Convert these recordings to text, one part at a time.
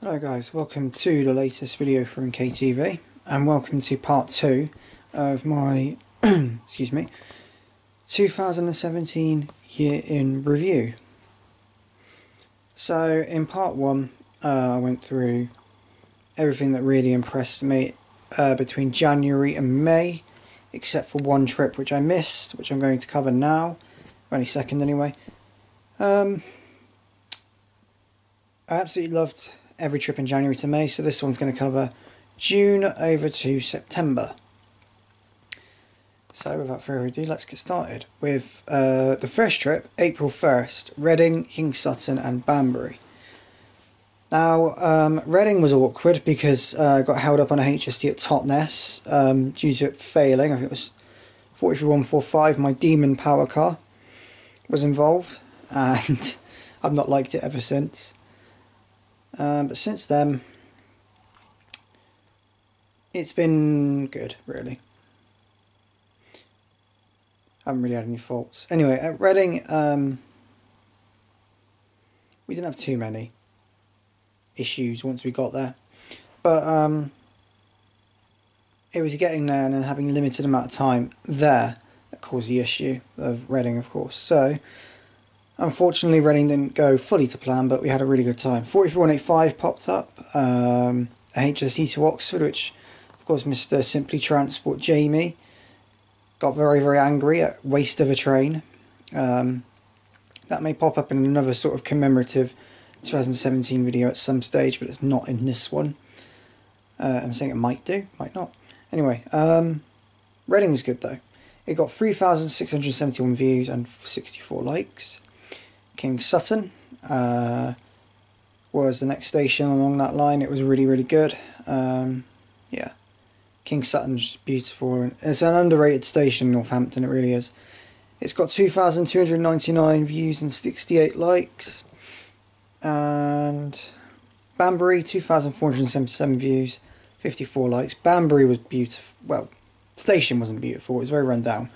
Hello guys, welcome to the latest video from KTV and welcome to part 2 of my excuse me 2017 year in review. So in part 1 I went through everything that really impressed me between January and May, except for one trip which I missed, which I'm going to cover now, any second anyway. I absolutely loved every trip in January to May, so this one's going to cover June over to September. So without further ado, let's get started with the first trip, April 1st, Reading, King Sutton and Banbury. Now, Reading was awkward because I got held up on a HST at Totnes due to it failing. I think it was 43145, my Demon power car was involved, and I've not liked it ever since. But since then, it's been good, really. I haven't really had any faults. Anyway, at Reading, we didn't have too many issues once we got there. But it was getting there and then having a limited amount of time there that caused the issue of Reading, of course. So unfortunately, Reading didn't go fully to plan, but we had a really good time. 43185 popped up, a HST to Oxford, which, of course, Mr. Simply Transport Jamie got very, very angry at waste of a train. That may pop up in another sort of commemorative 2017 video at some stage, but it's not in this one. I'm saying it might do, might not. Anyway, Reading was good, though. It got 3,671 views and 64 likes. King Sutton was the next station along that line. It was really, really good. Yeah, King Sutton's beautiful. It's an underrated station in Northampton, it really is. It's got 2,299 views and 68 likes. And Banbury, 2,477 views, 54 likes. Banbury was beautiful. Well, the station wasn't beautiful, it was very run down.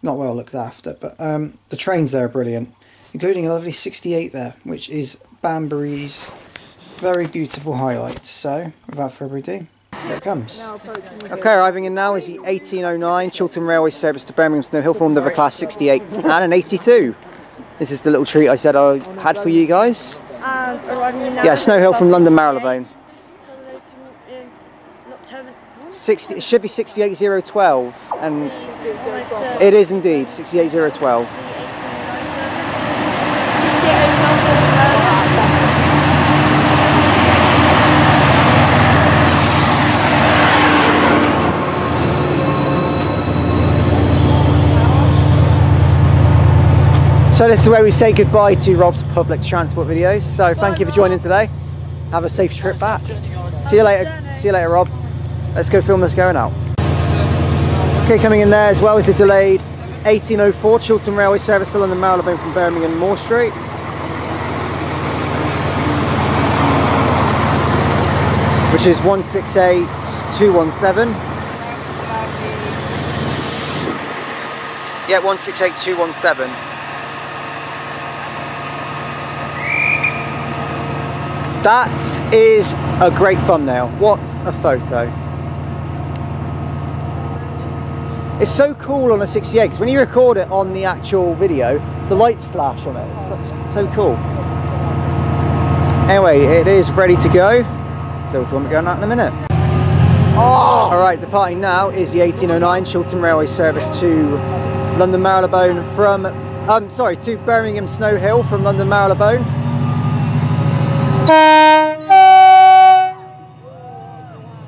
Not well looked after, but the trains there are brilliant, including a lovely 68 there, which is Banbury's very beautiful highlights. So, without further ado, here it comes. Okay, arriving in now is the 1809 Chiltern Railway service to Birmingham Snow Hill from the class 68 and an 82. This is the little treat I said I had for you guys. Yeah, Snow Hill from London Marylebone. 60, it should be 68012, and it is indeed 68012. So this is where we say goodbye to Rob's public transport videos. So thank you for joining today. Have a safe trip back. See you later. See you later, Rob. Let's go film this going out. Okay, coming in there as well is the delayed 1804 Chiltern Railway service to London Marylebone from Birmingham Moor Street. Which is 168217. Yeah, 168217. That is a great thumbnail. What a photo. It's so cool on a 68 because when you record it on the actual video, the lights flash on it. It's so cool. Anyway, it is ready to go. So we'll be going out in a minute. Oh! Alright, departing now is the 1809 Chiltern Railway service to London Marylebone from, to Birmingham Snow Hill from London Marylebone.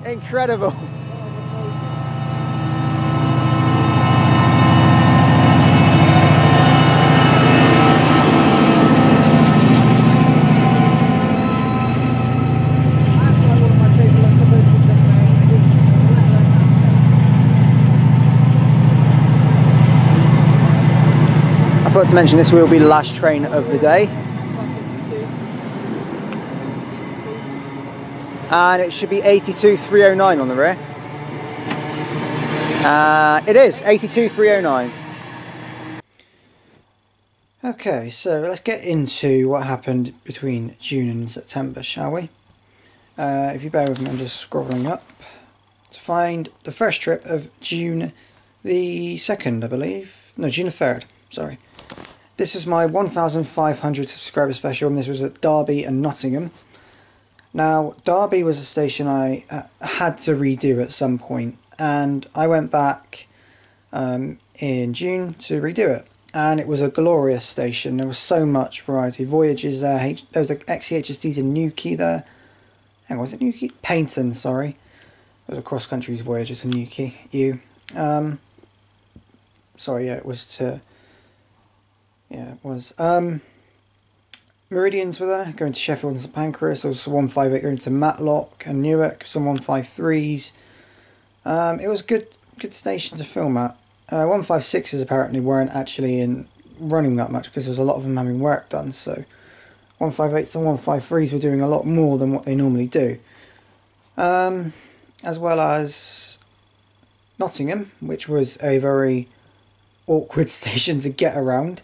Incredible. I forgot to mention this will be the last train of the day. And it should be 82309 on the rear. It is 82309. Okay, so let's get into what happened between June and September, shall we? If you bear with me, I'm just scrolling up to find the first trip of June the 2nd, I believe. No, June the 3rd, sorry. This was my 1,500 subscriber special, and this was at Derby and Nottingham. Now, Derby was a station I had to redo at some point, and I went back in June to redo it. And it was a glorious station. There was so much variety. Voyages there. There was an XCHST to Newquay there. Hang on, was it Newquay? Paynton, sorry. It was a cross-country Voyager to Newquay. Sorry, yeah, it was to... Yeah, it was. Meridians were there, going to Sheffield and St Pancras. There was 158 going to Matlock and Newark, some 153s. It was a good station to film at. 156s apparently weren't actually running that much because there was a lot of them having work done, so 158s and 153s were doing a lot more than what they normally do. As well as Nottingham, which was a very awkward station to get around,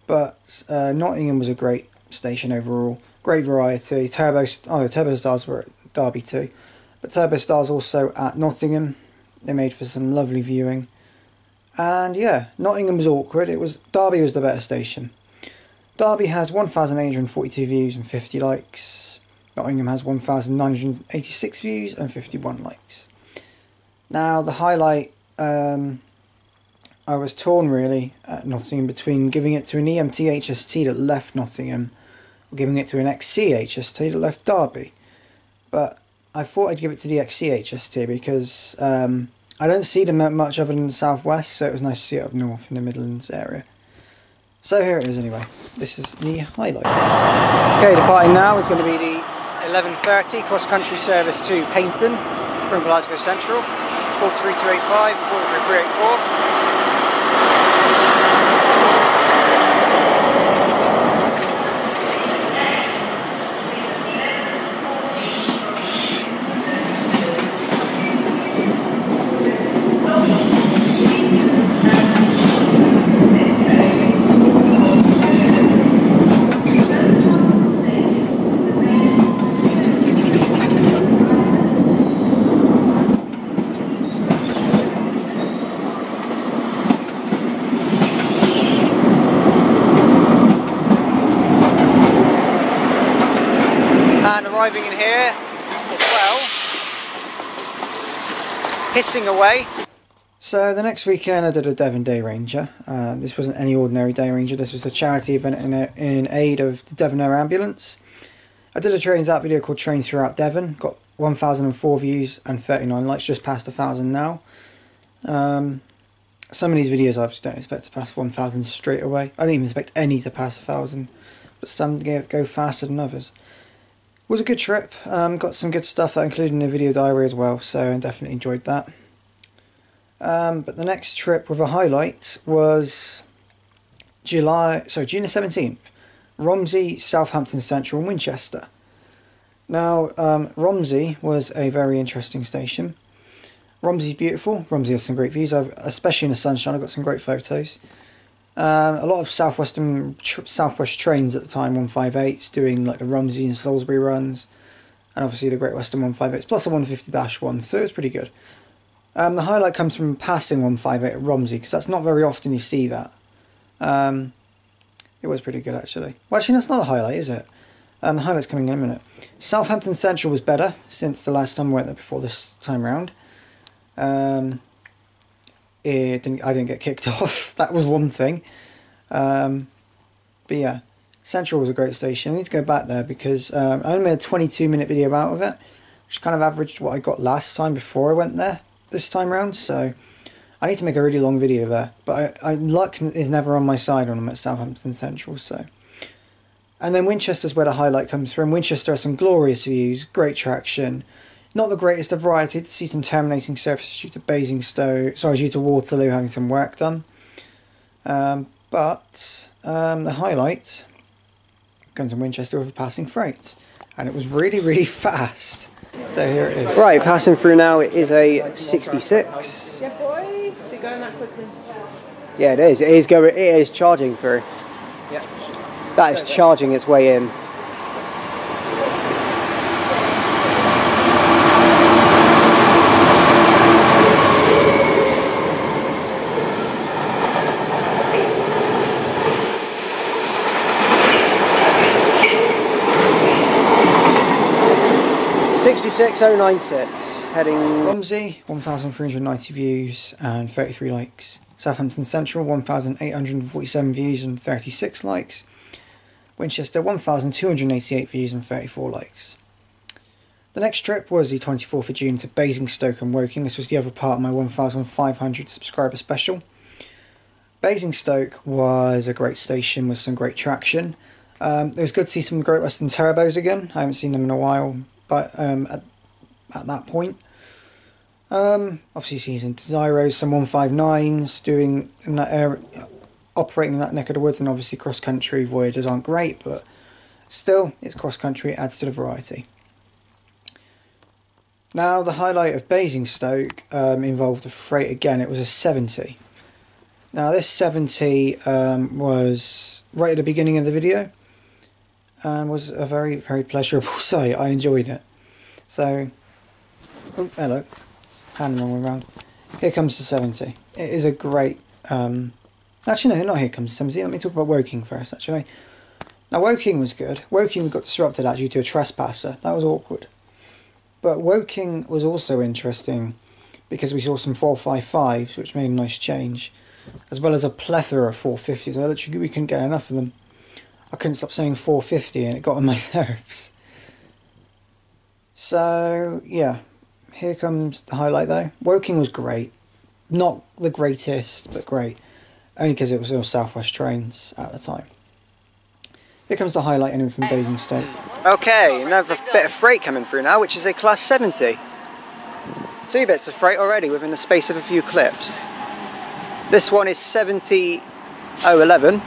but Nottingham was a great station overall. Great variety. Turbo Stars were at Derby too, but Turbo Stars also at Nottingham. They made for some lovely viewing. And yeah, Nottingham was awkward. Derby was the better station. Derby has 1,842 views and 50 likes. Nottingham has 1,986 views and 51 likes. Now the highlight, I was torn really at Nottingham between giving it to an EMT HST that left Nottingham or giving it to an XC HST that left Derby. But I thought I'd give it to the XC HST because I don't see them much other than the southwest, so it was nice to see it up north in the Midlands area. So here it is anyway. This is the highlight. Okay, departing now is going to be the 11:30 cross-country service to Paynton from Glasgow Central. 43285 and 43384. Arriving in here as well, hissing away. So the next weekend I did a Devon Day Ranger. This wasn't any ordinary Day Ranger, this was a charity event in aid of the Devon Air Ambulance. I did a Trains Out video called Trains Throughout Devon, got 1,004 views and 39 likes, just past 1,000 now. Some of these videos I just don't expect to pass 1,000 straight away. I didn't even expect any to pass 1,000, but some go faster than others. It was a good trip, got some good stuff included in the video diary as well, so I definitely enjoyed that. But the next trip with a highlight was June the 17th, Romsey, Southampton Central and Winchester. Now, Romsey was a very interesting station. Romsey's beautiful, Romsey has some great views, especially in the sunshine. I've got some great photos. A lot of southwest trains at the time, 158s, doing like the Romsey and Salisbury runs, and obviously the Great Western 158s, plus a 150-1, so it was pretty good. The highlight comes from passing 158 at Romsey, because that's not very often you see that. It was pretty good actually. Well, actually that's not a highlight, is it? The highlight's coming in a minute. Southampton Central was better since the last time we went there before this time round. I didn't get kicked off. That was one thing. But yeah, Central was a great station. I need to go back there because I only made a 22-minute video out of it, which kind of averaged what I got last time before I went there this time round. So I need to make a really long video there. But luck is never on my side when I'm at Southampton Central. So, and then Winchester's where the highlight comes from. Winchester has some glorious views, great traction. Not the greatest of variety to see some terminating surfaces due to due to Waterloo having some work done. But the highlight comes in Winchester with a passing freight, and it was really, really fast. So here it is. Right, passing through now. It is a 66. Yeah, boy. Is it going that quickly? Yeah, it is. It is charging through. Yeah. That is charging its way in. 66096, heading... Romsey, 1,390 views and 33 likes. Southampton Central, 1,847 views and 36 likes. Winchester, 1,288 views and 34 likes. The next trip was the 24th of June to Basingstoke and Woking. This was the other part of my 1,500 subscriber special. Basingstoke was a great station with some great traction. It was good to see some Great Western turbos again. I haven't seen them in a while, but at that point. Obviously seeing some Desiros, some 159s doing in that area, operating in that neck of the woods, and obviously cross-country voyages aren't great, but still, it's cross-country, it adds to the variety. Now, the highlight of Basingstoke involved the freight again. It was a 70. Now, this 70 was right at the beginning of the video, and was a very, very pleasurable sight. I enjoyed it. So, oh, hello, hand the wrong way around. Here comes the 70. It is a great, actually no, not here comes the 70, let me talk about Woking first, actually. Now, Woking was good. Woking got disrupted actually to a trespasser. That was awkward. But Woking was also interesting because we saw some 455s, which made a nice change, as well as a plethora of 450s. I literally, we couldn't get enough of them. I couldn't stop saying 450 and it got on my nerves. So, yeah, here comes the highlight though. Woking was great. Not the greatest, but great. Only because it was all South West trains at the time. Here comes the highlight in from Basingstoke. Okay, another bit of freight coming through now, which is a Class 70. 2 bits of freight already within the space of a few clips. This one is 70011.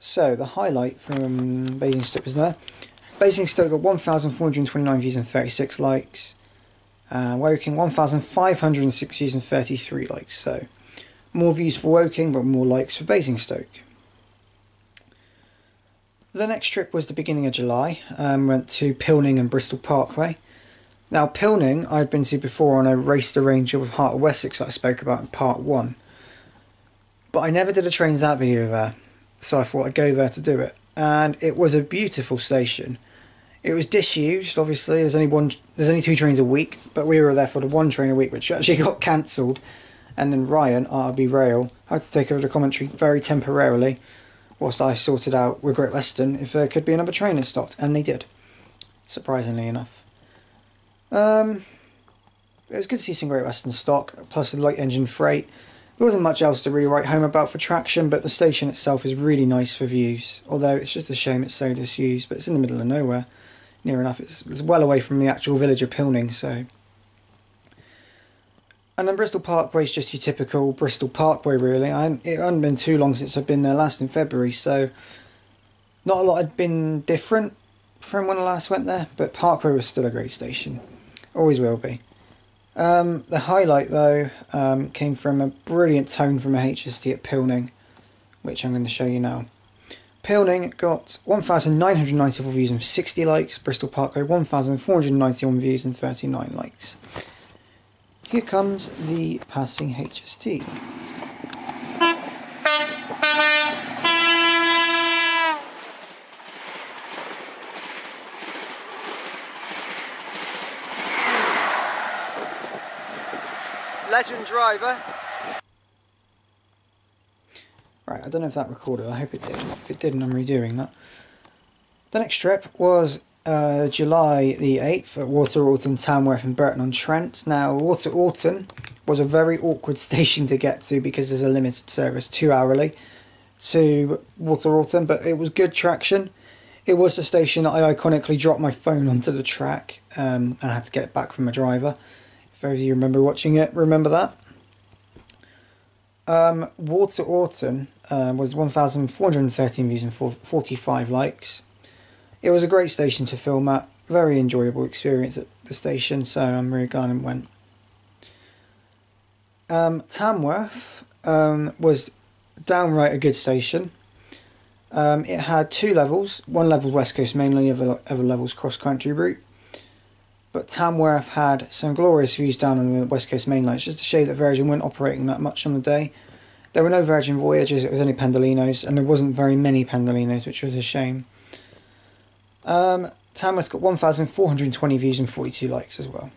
So, the highlight from Basingstoke was there. Basingstoke got 1,429 views and 36 likes. And Woking, 1,506 views and 33 likes. So, more views for Woking, but more likes for Basingstoke. The next trip was the beginning of July. Went to Pilning and Bristol Parkway. Now, Pilning I'd been to before on a Race the Ranger with Heart of Wessex that I spoke about in part 1. But I never did a Trains That video there. So I thought I'd go there to do it, and it was a beautiful station. It was disused, obviously. There's only 2 trains a week, but we were there for the 1 train a week, which actually got cancelled. And then Ryan, RB Rail, had to take over the commentary very temporarily, whilst I sorted out with Great Western if there could be another train that stopped, and they did, surprisingly enough. It was good to see some Great Western stock, plus the light engine freight. There wasn't much else to really write home about for traction, but the station itself is really nice for views. Although it's just a shame it's so disused, but it's in the middle of nowhere. Near enough, it's well away from the actual village of Pilning, so... And then Bristol Parkway is just your typical Bristol Parkway, really. It hadn't been too long since I've been there last in February, so... Not a lot had been different from when I last went there, but Parkway was still a great station. Always will be. The highlight though came from a brilliant tone from a HST at Pilning, which I'm going to show you now. Pilning got 1,994 views and 60 likes, Bristol Parkway 1,491 views and 39 likes. Here comes the passing HST. Legend driver. Right, I don't know if that recorded, I hope it did. If it didn't, I'm redoing that. The next trip was July the 8th at Water Orton, Tamworth and Burton-on-Trent. Now, Water Orton was a very awkward station to get to because there's a limited service 2 hourly to Water Orton, but it was good traction. It was the station that I iconically dropped my phone onto the track and I had to get it back from my driver. If any of you remember watching it, remember that. Water Orton was 1,413 views and 45 likes. It was a great station to film at. Very enjoyable experience at the station, so I'm really glad I went. Tamworth was downright a good station. It had 2 levels. One level West Coast mainly, other levels cross country route. But Tamworth had some glorious views down on the West Coast main line. It's just a shame that Virgin weren't operating that much on the day. There were no Virgin Voyages, it was only Pendolinos, and there wasn't very many Pendolinos, which was a shame. Tamworth's got 1,420 views and 42 likes as well.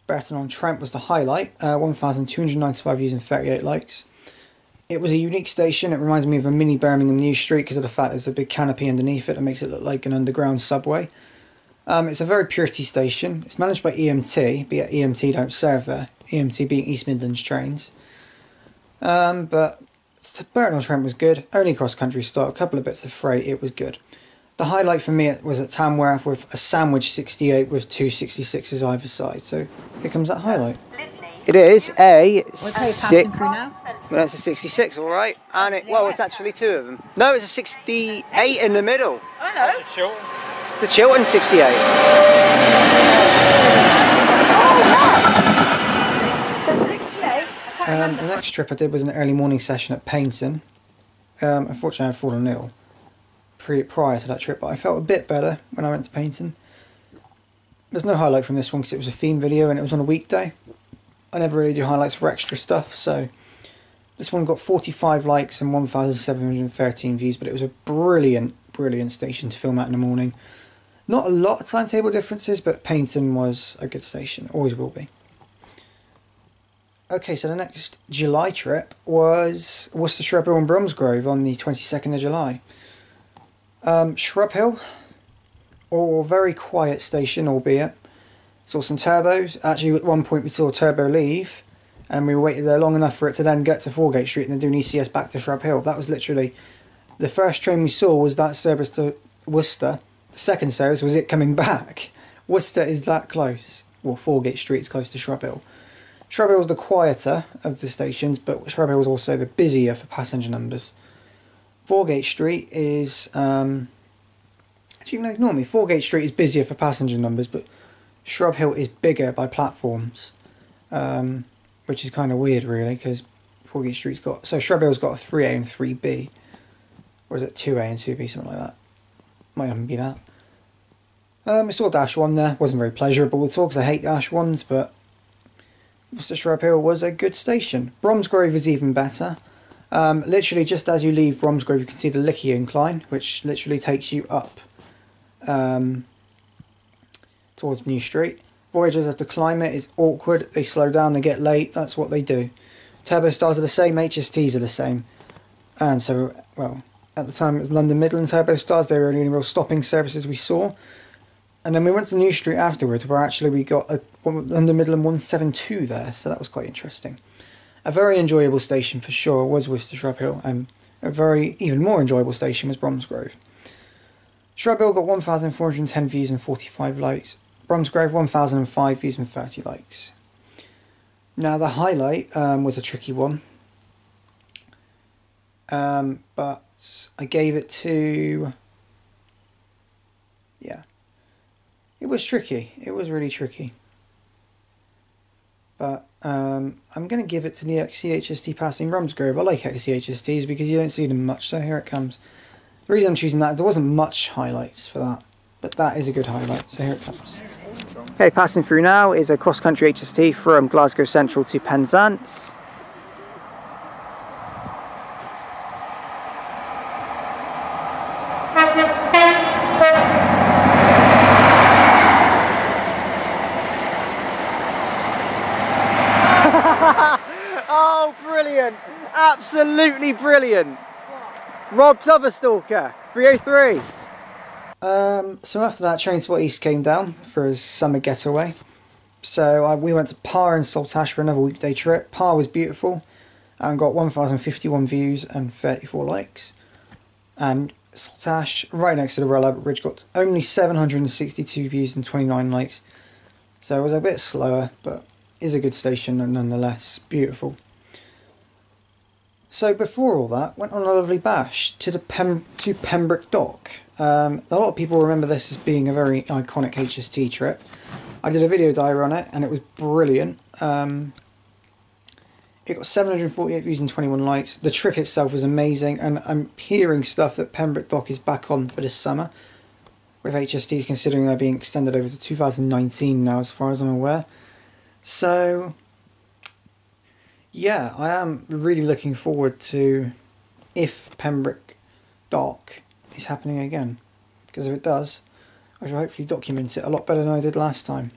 Burton-on-Trent was the highlight, 1,295 views and 38 likes. It was a unique station. It reminds me of a mini Birmingham New Street because of the fact there's a big canopy underneath it that makes it look like an underground subway. It's a very pretty station. It's managed by EMT, but yet EMT don't serve there. EMT being East Midlands trains. But Burton-on-Trent was good. Only cross-country stop, a couple of bits of freight. It was good. The highlight for me was at Tamworth with a sandwich 68 with 2 66s either side. So here comes that highlight. It is a Okay, six. passing through now. Well, it's a 66, all right. And it's actually 2 of them. No, it's a 68 in the middle. I know. It's a Chiltern 68. The next trip I did was an early morning session at Paignton. Unfortunately, I had fallen ill prior to that trip, but I felt a bit better when I went to Paignton. There's no highlight from this one because it was a theme video and it was on a weekday. I never really do highlights for extra stuff, so this one got 45 likes and 1,713 views, but it was a brilliant station to film at in the morning. Not a lot of timetable differences, but Paignton was a good station, always will be. Okay, so the next July trip was Worcester, Shrub Hill and Bromsgrove on the 22nd of July. Shrub Hill, or very quiet station, albeit. Saw some turbos. Actually, at one point we saw a turbo leave, and we waited there long enough for it to then get to Foregate Street and then do an ECS back to Shrub Hill. That was literally the first train we saw was that service to Worcester. The second service was it coming back. Worcester is that close. Well, Foregate Street is close to Shrub Hill. Shrub Hill was the quieter of the stations, but Shrub Hill was also the busier for passenger numbers. Foregate Street is actually, no, ignore me. Foregate Street is busier for passenger numbers, but Shrub Hill is bigger by platforms, which is kind of weird, really, because Foregate Street's got... So Shrub Hill's got a 3A and 3B. Or is it 2A and 2B, something like that? Might even be that. I saw Dash 1 there. Wasn't very pleasurable at all, because I hate Dash 1s, but Worcester Shrub Hill was a good station. Bromsgrove was even better. Literally, just as you leave Bromsgrove, you can see the Licky incline, which literally takes you up towards New Street. Voyagers have to climb it. It's awkward. They slow down. They get late. That's what they do. Turbo Stars are the same. HSTs are the same. And so, well, at the time it was London Midland Turbo Stars. They were the only real stopping services we saw. And then we went to New Street afterwards, where actually we got a London Midland 172 there. So that was quite interesting. A very enjoyable station for sure was Worcester Shrub Hill, and a very even more enjoyable station was Bromsgrove. Shrub Hill got 1,410 views and 45 likes. Bromsgrove 1,005 views and 30 likes. Now the highlight was a tricky one, but I gave it to... Yeah, it was tricky. It was really tricky. But I'm going to give it to the XCHST passing Bromsgrove. I like XCHSTs because you don't see them much, so here it comes. The reason I'm choosing that, there wasn't much highlights for that, but that is a good highlight, so here it comes. Okay, passing through now is a cross-country HST from Glasgow Central to Penzance. Oh, brilliant! Absolutely brilliant! Rob Summerstalker, 303. So after that, Train Spot East came down for his summer getaway. So we went to Par and Saltash for another weekday trip. Par was beautiful and got 1,051 views and 34 likes. And Saltash, right next to the Royal Albert Bridge, got only 762 views and 29 likes. So it was a bit slower, but is a good station nonetheless. Beautiful. So before all that, went on a lovely bash to the Pembroke Dock. A lot of people remember this as being a very iconic HST trip. I did a video diary on it and it was brilliant. It got 748 views and 21 likes. The trip itself was amazing, and I'm hearing stuff that Pembroke Dock is back on for this summer, with HSTs considering they're being extended over to 2019 now, as far as I'm aware. So, yeah, I am really looking forward to if Pembroke Dock is happening again, because if it does, I shall hopefully document it a lot better than I did last time.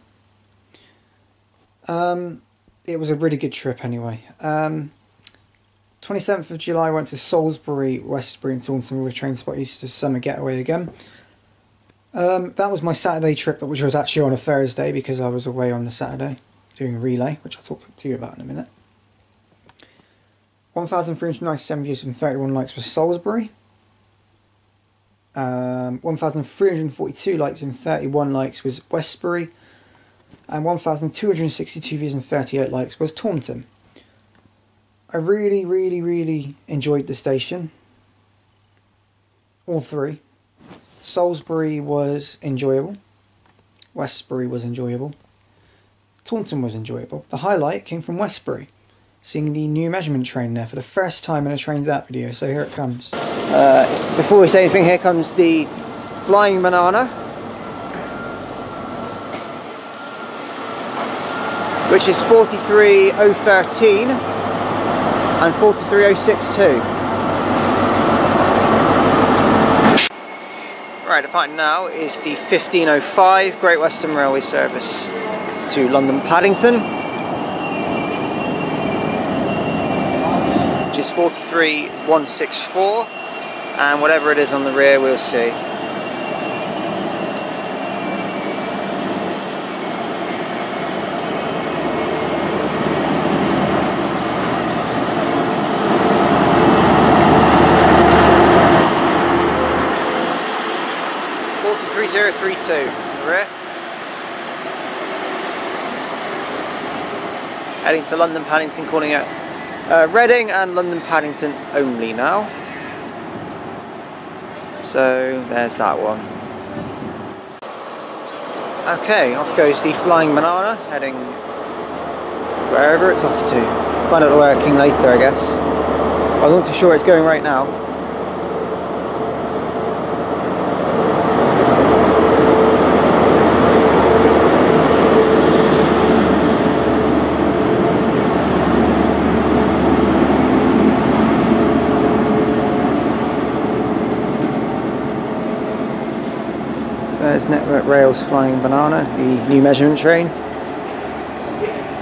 It was a really good trip anyway. 27th of July I went to Salisbury, Westbury and Taunton with Train Spot Easter Summer Getaway again. That was my Saturday trip, which was actually on a Thursday because I was away on the Saturday doing a relay, which I'll talk to you about in a minute. 1,397 views and 31 likes was Salisbury. 1,342 likes and 31 likes was Westbury. And 1,262 views and 38 likes was Taunton. I really enjoyed the station. All three. Salisbury was enjoyable. Westbury was enjoyable. Taunton was enjoyable. The highlight came from Westbury, seeing the new measurement train there for the first time in a Trains Out video, so here it comes. Before we say anything, here comes the Flying Banana, which is 43013 and 43062. Right, departing now is the 1505 Great Western Railway service to London Paddington, which is 43164, and whatever it is on the rear we'll see. Rear. Heading to London Paddington, calling it Reading and London Paddington only now. So there's that one. Okay, off goes the Flying Banana, heading wherever it's off to. Find out the working later, I guess. I'm not too sure it's going right now. There's Network Rail's Flying Banana, the new measurement train.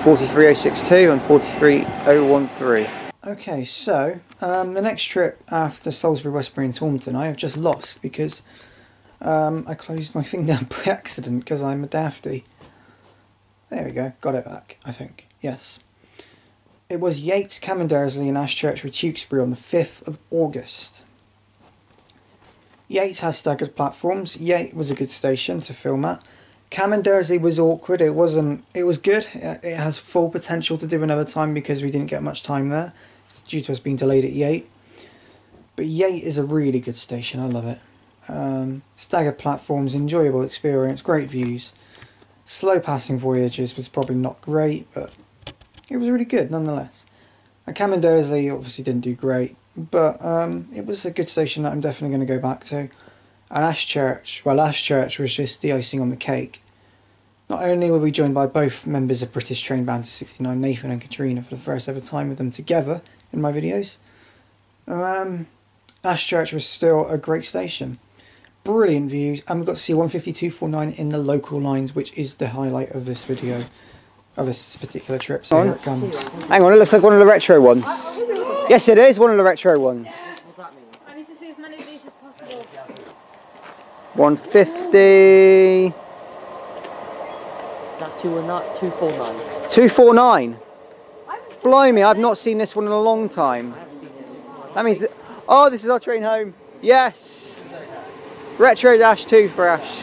43062 and 43013. Okay, so the next trip after Salisbury, Westbury and Taunton I have just lost because I closed my thing down by accident because I'm a dafty. There we go, got it back, I think. Yes. It was Yates, Camandersley and Ashchurch with Tewkesbury on the 5th of August. Yates has staggered platforms. Yates was a good station to film at. Camandersley was awkward. It was good. It has full potential to do another time because we didn't get much time there due to us being delayed at Yates. But Yates is a really good station. I love it. Staggered platforms, enjoyable experience, great views. Slow passing voyages was probably not great, but it was really good nonetheless. And Camandersley obviously didn't do great, but it was a good station that I'm definitely going to go back to. And Ashchurch, well, Ashchurch was just the icing on the cake. Not only were we joined by both members of British Train Band to 69, Nathan and Katrina, for the first ever time with them together in my videos. Ashchurch was still a great station. Brilliant views, and we got to see 15249 in the local lines, which is the highlight of this video, of this particular trip. So here it comes. Hang on, it looks like one of the retro ones. Yes, it is one of the retro ones. I need to see as many of these as possible. 150. That 249. 249. Blimey, I've not seen this one in a long time. That means that, oh, this is our train home. Yes. Retro-2 for Ash.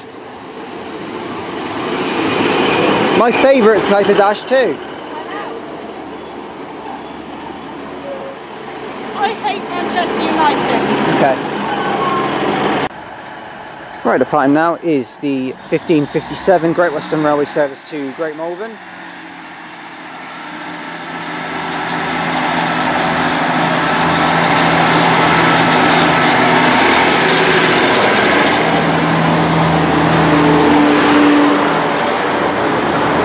My favourite type of Dash 2. I hate Manchester United. Okay. Right, departing now is the 1557 Great Western Railway service to Great Malvern.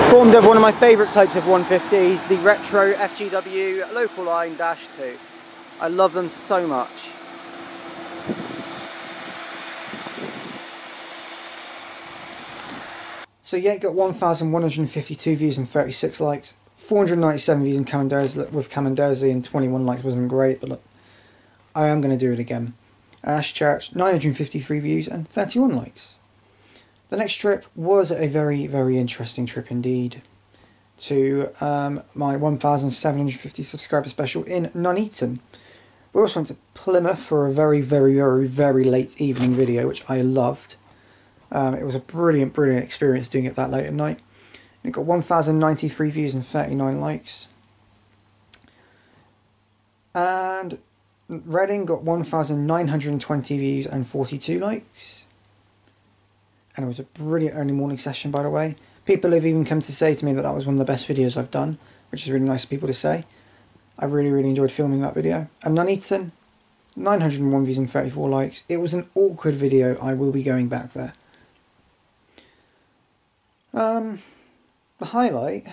Formed of one of my favourite types of 150s, the Retro FGW Local Line Dash 2. I love them so much. So yeah, it got 1,152 views and 36 likes. 497 views in Commandersley and 21 likes wasn't great, but look, I am going to do it again. Ash Church, 953 views and 31 likes. The next trip was a very, very interesting trip indeed to my 1,750 subscriber special in Nuneaton. We also went to Plymouth for a very, very, very, very late evening video, which I loved. It was a brilliant, brilliant experience doing it that late at night. It got 1,093 views and 39 likes. And Reading got 1,920 views and 42 likes. And it was a brilliant early morning session, by the way. People have even come to say to me that that was one of the best videos I've done, which is really nice of people to say. I really, really enjoyed filming that video. And Nuneaton, 901 views and 34 likes. It was an awkward video. I will be going back there. The highlight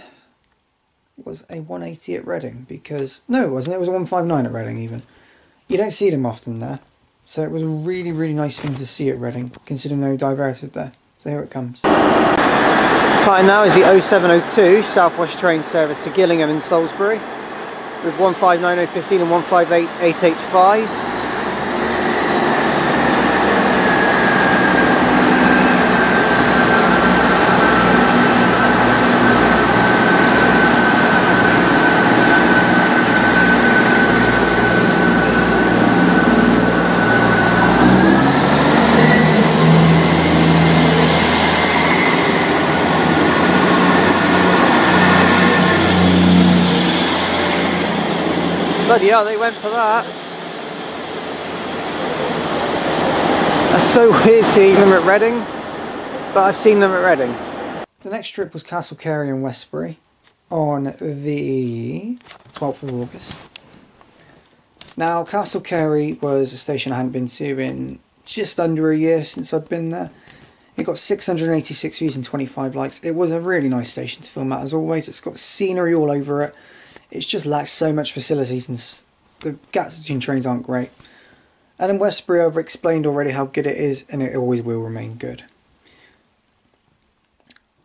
was a 180 at Reading because... No, it wasn't. It was a 159 at Reading even. You don't see them often there. So it was a really, really nice thing to see at Reading, considering they were diverted there. So here it comes. Right now is the 0702 South West train service to Gillingham in Salisbury with 159015 and 158885. Bloody hell, they went for that. That's so weird seeing them at Reading, but I've seen them at Reading. The next trip was Castle Carey and Westbury on the 12th of August. Now, Castle Carey was a station I hadn't been to in just under a year since I'd been there. It got 686 views and 25 likes. It was a really nice station to film at, as always. It's got scenery all over it. It's just lacks so much facilities and the gaps between trains aren't great. And in Westbury I've explained already how good it is, and it always will remain good.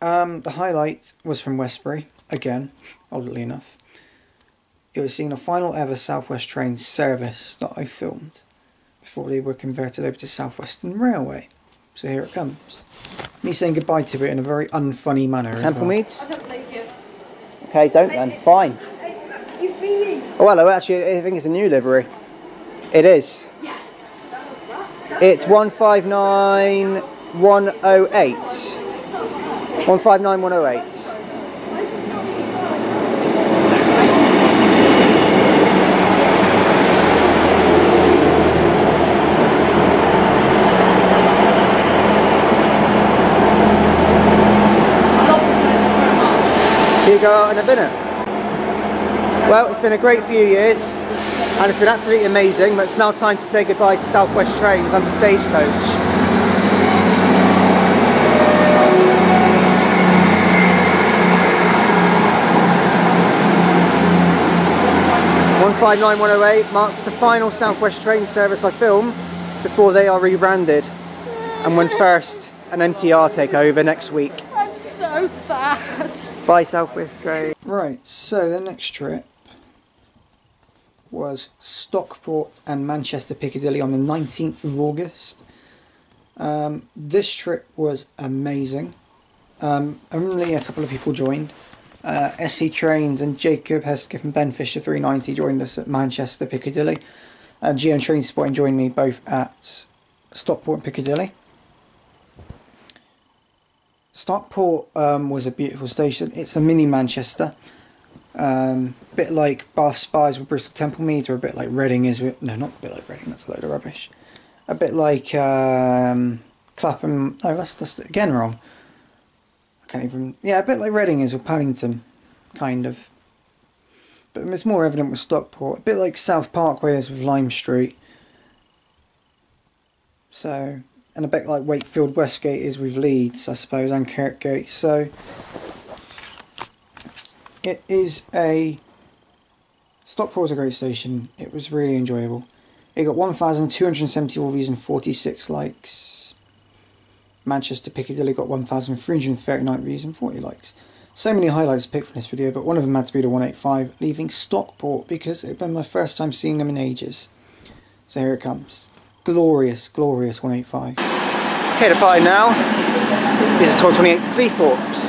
The highlight was from Westbury, again, oddly enough. It was seeing a final ever South West train service that I filmed before they were converted over to South Western Railway. So here it comes. Me saying goodbye to it in a very unfunny manner. Templemeads? I don't believe you. Okay, don't then. Fine. Oh, hello, actually, I think it's a new livery. It is. Yes. It's 159108. 159108. You go out in a minute. Well, it's been a great few years and it's been absolutely amazing, but it's now time to say goodbye to South West Trains and to Stagecoach. (159.108) marks the final South West train service I film before they are rebranded, and when first an MTR take over next week. I'm so sad. Bye South West Train. Right, so the next trip was Stockport and Manchester Piccadilly on the 19th of August. This trip was amazing. Only a couple of people joined. SC Trains and Jacob Hesketh and Ben Fisher 390 joined us at Manchester Piccadilly. GM Train Spotting joined me both at Stockport and Piccadilly. Stockport was a beautiful station. It's a mini Manchester. Bit like Bath Spa is with Bristol Temple Meads, or a bit like Reading is with... No, not a bit like Reading, that's a load of rubbish. A bit like Clapham... No, that's again wrong. I can't even... Yeah, a bit like Reading is with Paddington, kind of. But it's more evident with Stockport. A bit like South Parkway is with Lime Street. So... And a bit like Wakefield Westgate is with Leeds, I suppose, and Kirkgate. So... It is a... Stockport was a great station. It was really enjoyable. It got 1,274 views and 46 likes. Manchester Piccadilly got 1,339 views and 40 likes. So many highlights to pick from this video, but one of them had to be the 185, leaving Stockport because it had been my first time seeing them in ages. So here it comes. Glorious, glorious 185. Okay, the party now is a tour 28 to Cleethorpes.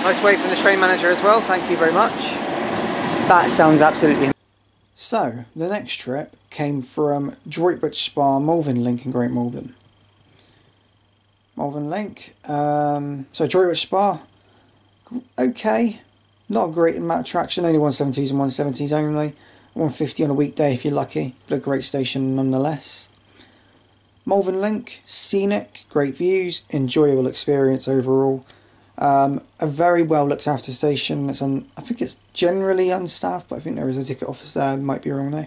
Nice wave from the train manager as well, thank you very much. That sounds absolutely... So, the next trip came from Droitwich Spa, Malvern Link and Great Malvern. Malvern Link, so Droitwich Spa, okay, not a great amount of traction, only 170s and 170s only, 150 on a weekday if you're lucky, but a great station nonetheless. Malvern Link, scenic, great views, enjoyable experience overall. A very well looked after station. It's on, I think it's generally unstaffed, but I think there is a ticket office there, might be wrong though.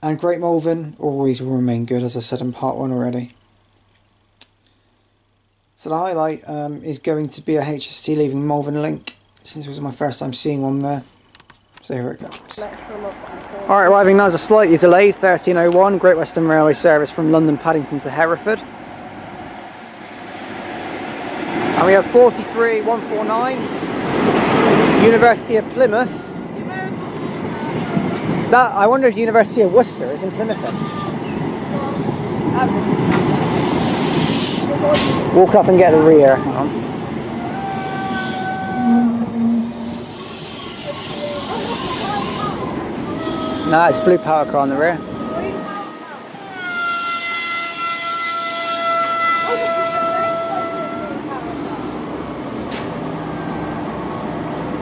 And Great Malvern always will remain good, as I said in part 1 already. So the highlight is going to be a HST leaving Malvern Link, since it was my first time seeing one there. So here it goes. Alright, arriving now is a slightly delayed 1301 Great Western Railway service from London Paddington to Hereford. And we have 43149 University of Plymouth. That, I wonder if University of Worcester is in Plymouth then. Walk up and get the rear. Hang on. No, it's blue power car on the rear.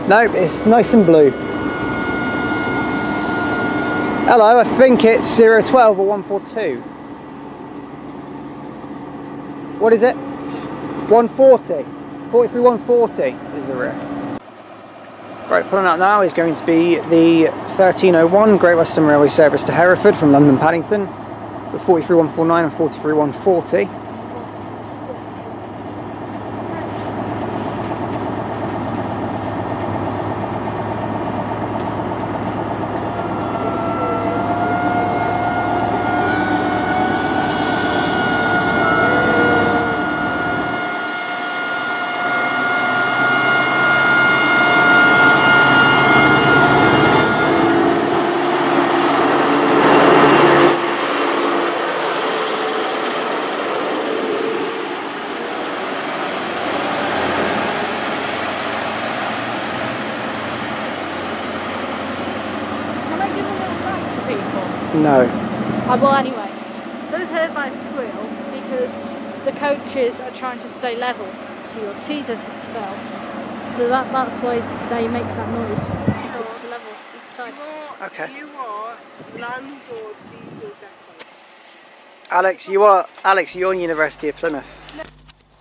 No, it's nice and blue. Hello, I think it's 012 or 142. What is it? 140. 43140 is the rear. Right, pulling out now is going to be the 1301 Great Western Railway service to Hereford from London Paddington. The 43149 and 43140. No. Well, anyway, those headlights squeal because the coaches are trying to stay level so your T doesn't spell. So that's why they make that noise to level each side. Okay. You are land or diesel depot. Alex, you're on University of Plymouth.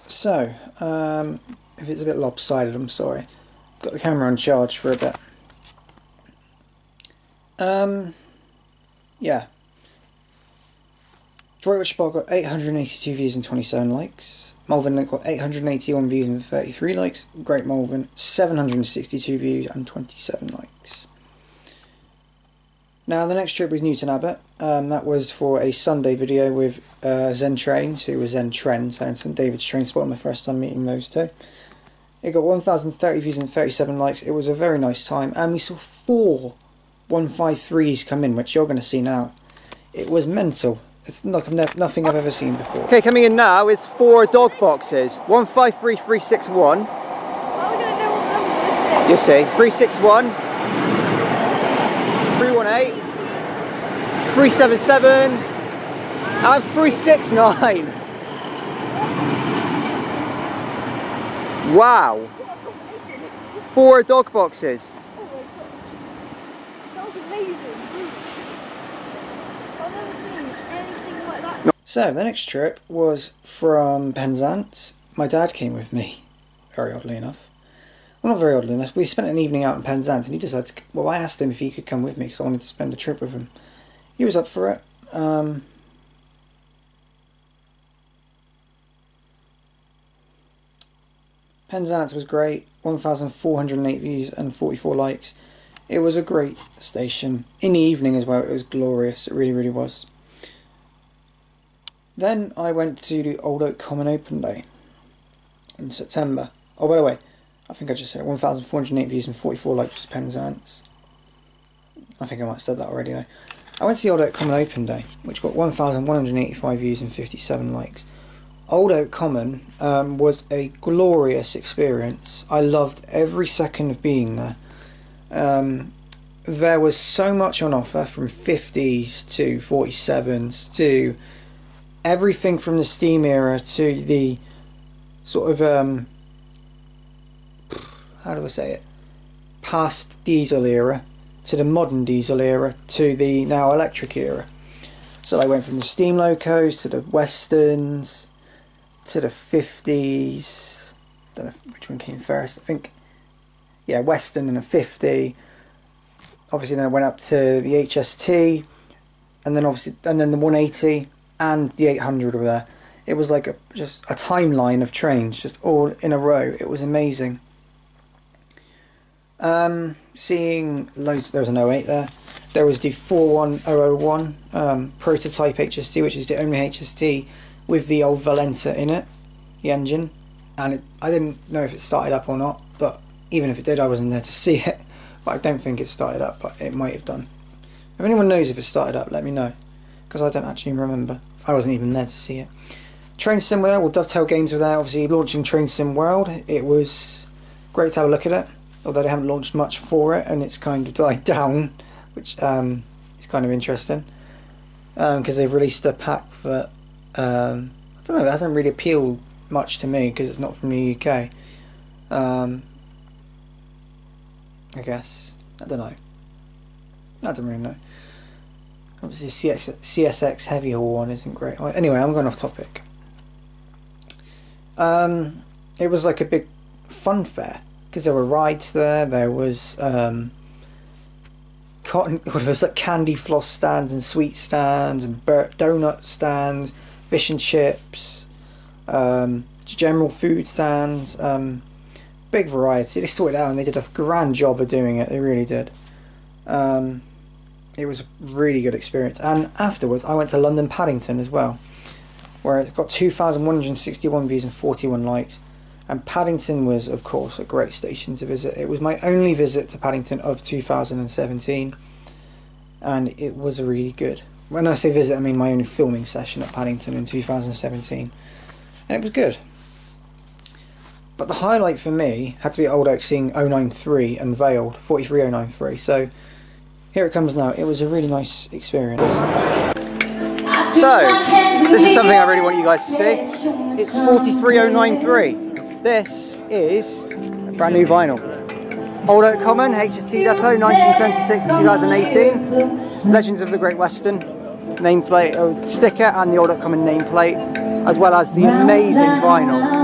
So, if it's a bit lopsided, I'm sorry. Got the camera on charge for a bit. Yeah. Droitwich Spa got 882 views and 27 likes. Malvern Link got 881 views and 33 likes. Great Malvern, 762 views and 27 likes. Now the next trip was Newton Abbot. That was for a Sunday video with Zen Trains, who was Zen Trends and St David's Train Spot, my first time meeting those two. It got 1,030 views and 37 likes. It was a very nice time, and we saw 4 153s come in, which you're going to see now. It was mental. It's like nothing I've ever seen before. Okay, coming in now is 4 dog boxes. 153361. How are we going to know what numbers are listed? You'll see. 361, 318, 377, and 369. Wow. 4 dog boxes. That was amazing. I've never seen anything like that. So the next trip was from Penzance. My dad came with me, very oddly enough. Well, not very oddly enough. We spent an evening out in Penzance, and he decided to, well, I asked him if he could come with me because I wanted to spend a trip with him. He was up for it. Penzance was great. 1,408 views and 44 likes. It was a great station. In the evening as well, it was glorious. It really, really was. Then I went to the Old Oak Common Open Day in September. Oh, by the way, I think I just said it. 1,408 views and 44 likes was Penzance. I think I might have said that already though. I went to the Old Oak Common Open Day, which got 1,185 views and 57 likes. Old Oak Common was a glorious experience. I loved every second of being there. There was so much on offer, from 50s to 47s to everything from the steam era to the sort of how do I say it, past diesel era to the modern diesel era to the now electric era. So I went from the steam locos to the westerns to the 50s. Don't know which one came first. I think, yeah, western and a 50. Obviously then I went up to the HST, and then the 180 and the 800 were there. It was like just a timeline of trains, just all in a row. It was amazing. Seeing loads. There was an 08 there. There was the 41001 prototype HST, which is the only HST with the old Valenta in it, the engine. And I didn't know if it started up or not, but even if it did, I wasn't there to see it. But I don't think it started up, but it might have done. If anyone knows if it started up, let me know, because I don't actually remember. I wasn't even there to see it. Train Sim were there, well, Dovetail Games were there, obviously launching Train Sim World. It was great to have a look at it, although they haven't launched much for it, and it's kind of died down, which is kind of interesting, because they've released a pack that, I don't know, it hasn't really appealed much to me, because it's not from the UK. I guess. I don't know. I don't really know. Obviously CSX Heavy Haul one isn't great. Anyway, I'm going off topic. It was like a big fun fair, because there were rides there. There was like candy floss stands and sweet stands and donut stands, fish and chips, general food stands, big variety. They sorted it out and they did a grand job of doing it. They really did. It was a really good experience. And afterwards I went to London Paddington as well, where it got 2,161 views and 41 likes. And Paddington was, of course, a great station to visit. It was my only visit to Paddington of 2017, and it was really good. When I say visit, I mean my only filming session at Paddington in 2017, and it was good. But the highlight for me had to be Old Oak seeing 093 unveiled, 43093. So here it comes now. It was a really nice experience. So this is something I really want you guys to see. It's 43093. This is a brand new vinyl. Old Oak Common, HST Depot, 1976 to 2018. Legends of the Great Western nameplate, sticker, and the Old Oak Common nameplate, as well as the amazing vinyl.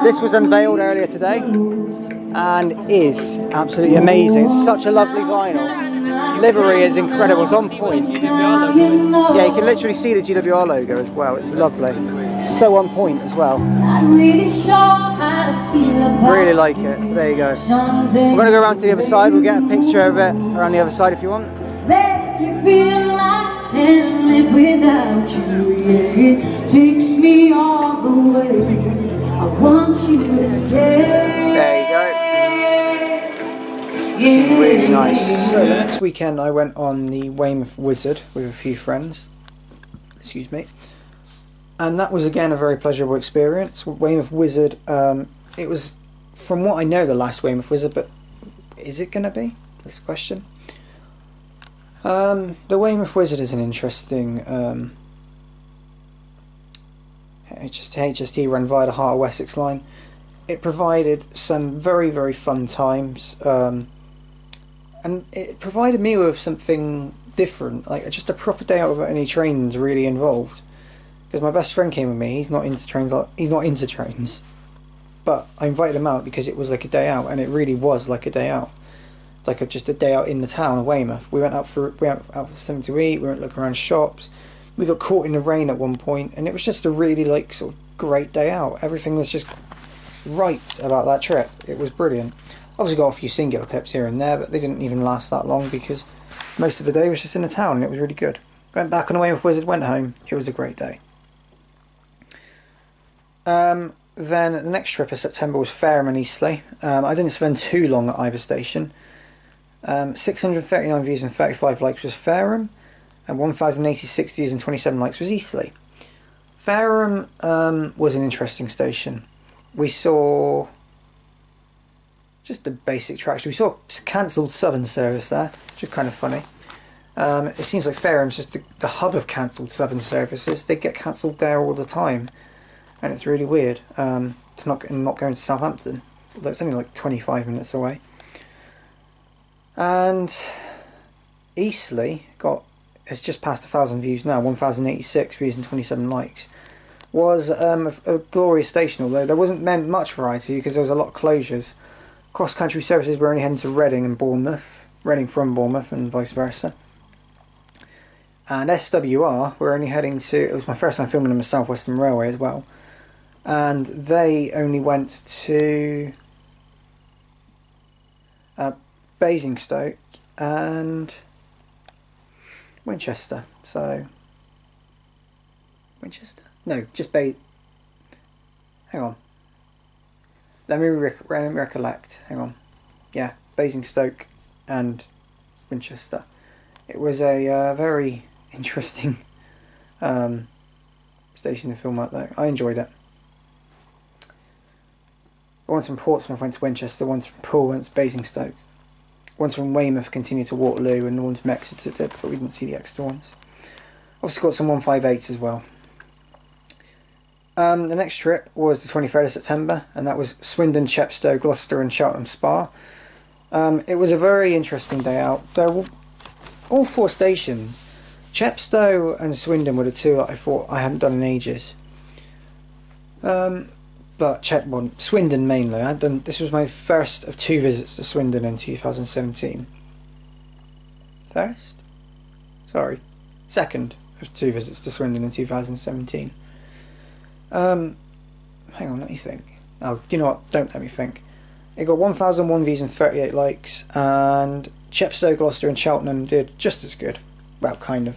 This was unveiled earlier today and is absolutely amazing. It's such a lovely vinyl. Livery is incredible, it's on point. Yeah, you can literally see the GWR logo as well. It's lovely. So on point as well. Really like it. So there you go. We're going to go around to the other side. We'll get a picture of it around the other side if you want. And live without you, yeah, it takes me all the way. I want you to stay. There you go. Really nice. So the next weekend I went on the Weymouth Wizard with a few friends. Excuse me. And that was again a very pleasurable experience. Weymouth Wizard, it was, from what I know, the last Weymouth Wizard, but is it going to be? This question. The Weymouth Wizard is an interesting HST run via the Heart of Wessex line. It provided some very, very fun times, and it provided me with something different, like just a proper day out without any trains really involved. Because my best friend came with me. He's not into trains. But I invited him out because it was like a day out, and it really was like a day out, like just a day out in the town of Weymouth. We went out for something to eat. We went looking around shops. We got caught in the rain at one point, and it was just a really like sort of great day out. Everything was just right about that trip. It was brilliant. Obviously got a few singular clips here and there, but they didn't even last that long because most of the day was just in the town, and it was really good. Went back on the Weymouth Wizard, went home. It was a great day. Then the next trip of September was Fareham and Eastleigh. I didn't spend too long at either station. 639 views and 35 likes was Fareham, and 1086 views and 27 likes was Eastleigh. Fareham was an interesting station. We saw just the basic attraction. We saw a cancelled Southern service there, which is kind of funny. It seems like Fareham's just the hub of cancelled Southern services. They get cancelled there all the time. And it's really weird to not going to Southampton, although it's only like 25 minutes away. And Eastleigh has just passed 1,000 views now, 1,086 views and 27 likes. Was a glorious station, although there wasn't much variety because there was a lot of closures. Cross-country services were only heading to Reading and Bournemouth, Reading from Bournemouth and vice versa. And SWR were only heading to, it was my first time filming on the South Western Railway as well. And they only went to Basingstoke and Winchester. So Winchester? No, just hang on. Let me recollect. Hang on. Yeah, Basingstoke and Winchester. It was a very interesting station to film at though. I enjoyed it. The ones from Portsmouth went to Winchester, the ones from Poole went to Basingstoke. The ones from Weymouth continued to Waterloo, and the ones from Exeter did, but we didn't see the Exeter ones. Obviously got some 158s as well. The next trip was the 23rd of September, and that was Swindon, Chepstow, Gloucester and Cheltenham Spa. It was a very interesting day out. There were all four stations. Chepstow and Swindon were the two that I thought I hadn't done in ages. But Swindon mainly. This was my first of two visits to Swindon in 2017. First? Sorry. Second of two visits to Swindon in 2017. Hang on, let me think. Oh, you know what? Don't let me think. It got 1,001 views and 38 likes, and Chepstow, Gloucester and Cheltenham did just as good. Well, kind of.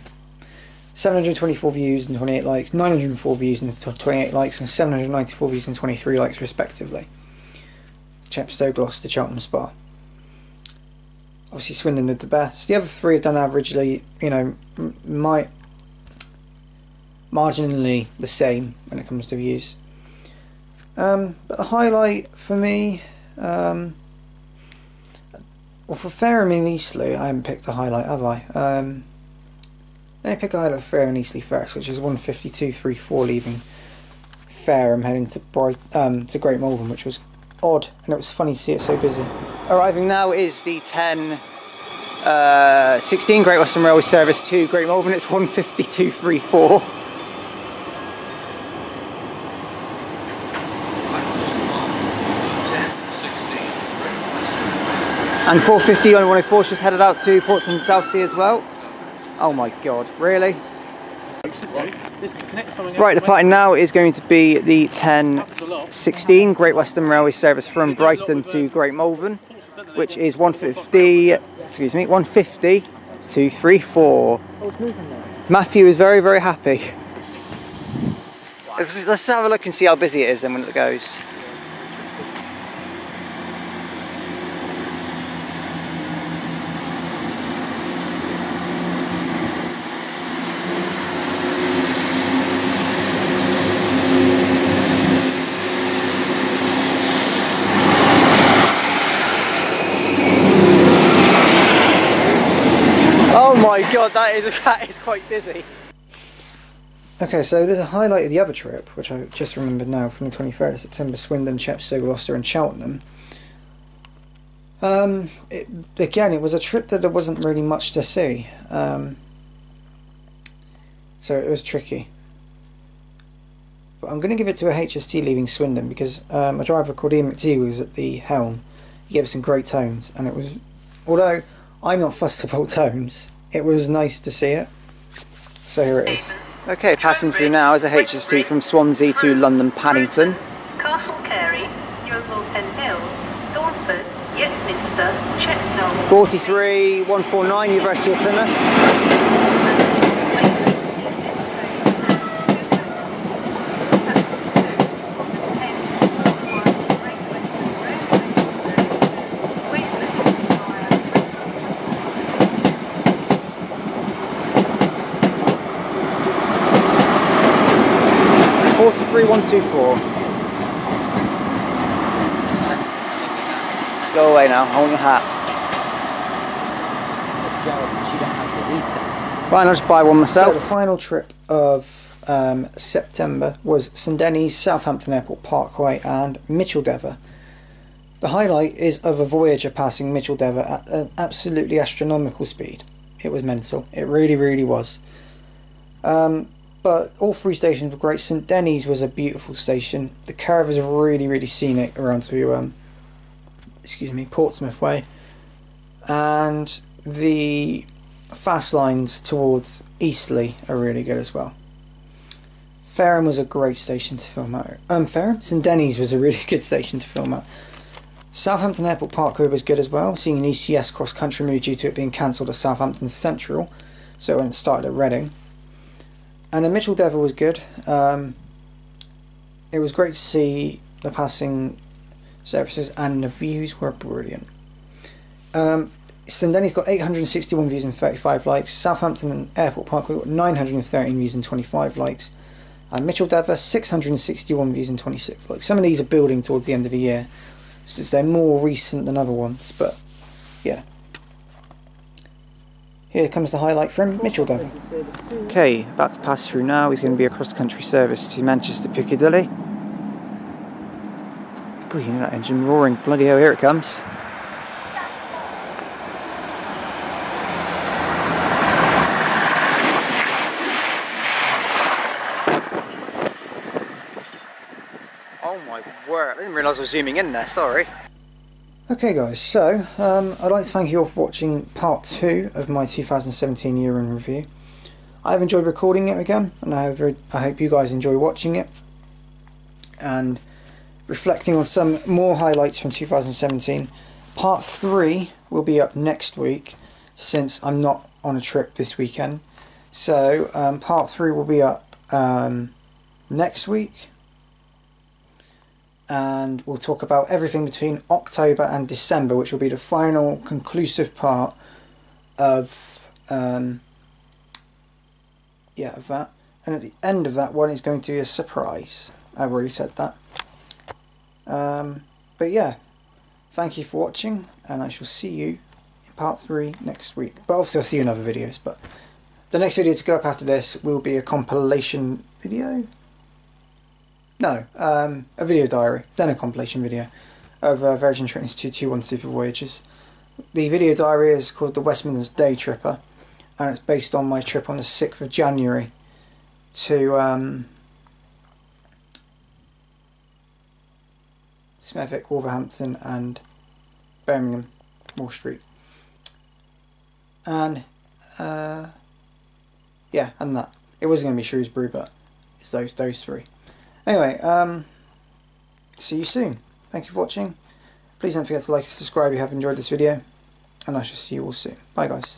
724 views and 28 likes, 904 views and 28 likes, and 794 views and 23 likes respectively. Chepstow, Gloucester, Cheltenham Spa. Obviously Swindon did the best. The other three have done averagely, you know, marginally the same when it comes to views. But the highlight for me, well, for Fareham and Eastleigh, I haven't picked a highlight, have I? Let me pick a highlight for Fareham and Eastleigh first, which is 152.34 leaving Fareham heading to Great Malvern, which was odd, and it was funny to see it so busy. Arriving now is the 10:16 Great Western Railway service to Great Malvern. It's 152.34. And 450 on 104 just headed out to Portsmouth and Southsea as well. Oh my god, really? Right, departing now is going to be the 10:16 Great Western Railway service from Brighton to Great Malvern, which is 150.34. Matthew is very, very happy. Let's have a look and see how busy it is then when it goes. God, that is quite busy. Okay, so there's a highlight of the other trip, which I just remembered now, from the 23rd of September, Swindon, Chepstow, Gloucester and Cheltenham. Again, it was a trip that there wasn't really much to see, so it was tricky. But I'm going to give it to a HST leaving Swindon, because a driver called Ian McTee was at the helm. He gave us some great tones, and it was, although I'm not fussed about tones, it was nice to see it. So here it is. Okay, passing through now is a HST from Swansea to London Paddington. Castle Carey, Yeovil Pen Hill, Thornford, Yetminster, Chepstow. 43 149 University of Plymouth. Three, 124. Go away now, I want your hat. Fine, I'll just buy one myself. So the final trip of September was St Denis, Southampton Airport Parkway and Micheldever. The highlight is of a Voyager passing Micheldever at an absolutely astronomical speed. It was mental, it really was. But all three stations were great. St Denis was a beautiful station. The curve was really scenic around to Portsmouth Way, and the fast lines towards Eastleigh are really good as well. Fareham was a great station to film at. St Denis was a really good station to film at. Southampton Airport Parkway was good as well, seeing an ECS cross country move due to it being cancelled at Southampton Central, so when it started at Reading. And then Micheldever was good. It was great to see the passing services, and the views were brilliant. St Denis got 861 views and 35 likes. Southampton Airport Parkway got 913 views and 25 likes. And Micheldever 661 views and 26 likes. Some of these are building towards the end of the year, since they're more recent than other ones, but yeah. Here comes the highlight from Micheldever. Okay, about to pass through now. He's going to be a cross-country service to Manchester Piccadilly. Oh, you know that engine roaring. Bloody hell, here it comes. Oh my word, I didn't realise I was zooming in there, sorry. Okay guys, so I'd like to thank you all for watching part 2 of my 2017 year in review. I've enjoyed recording it again, and I hope you guys enjoy watching it and reflecting on some more highlights from 2017. Part 3 will be up next week, since I'm not on a trip this weekend. So part 3 will be up next week, and we'll talk about everything between October and December, which will be the final conclusive part of that. And at the end of that one is going to be a surprise. I've already said that. But yeah, thank you for watching, and I shall see you in part 3 next week. But obviously I'll see you in other videos, but the next video to go up after this will be a compilation video. No, a video diary, then a compilation video of Virgin Train Institute 212 Super Voyages. The video diary is called The West Midlands Day Tripper, and it's based on my trip on the 6th of January to Smethwick, Wolverhampton and Birmingham, Wall Street. And yeah, and that. It wasn't going to be Shrewsbury, but it's those three. Anyway, see you soon. Thank you for watching. Please don't forget to like and subscribe if you have enjoyed this video, and I shall see you all soon. Bye guys.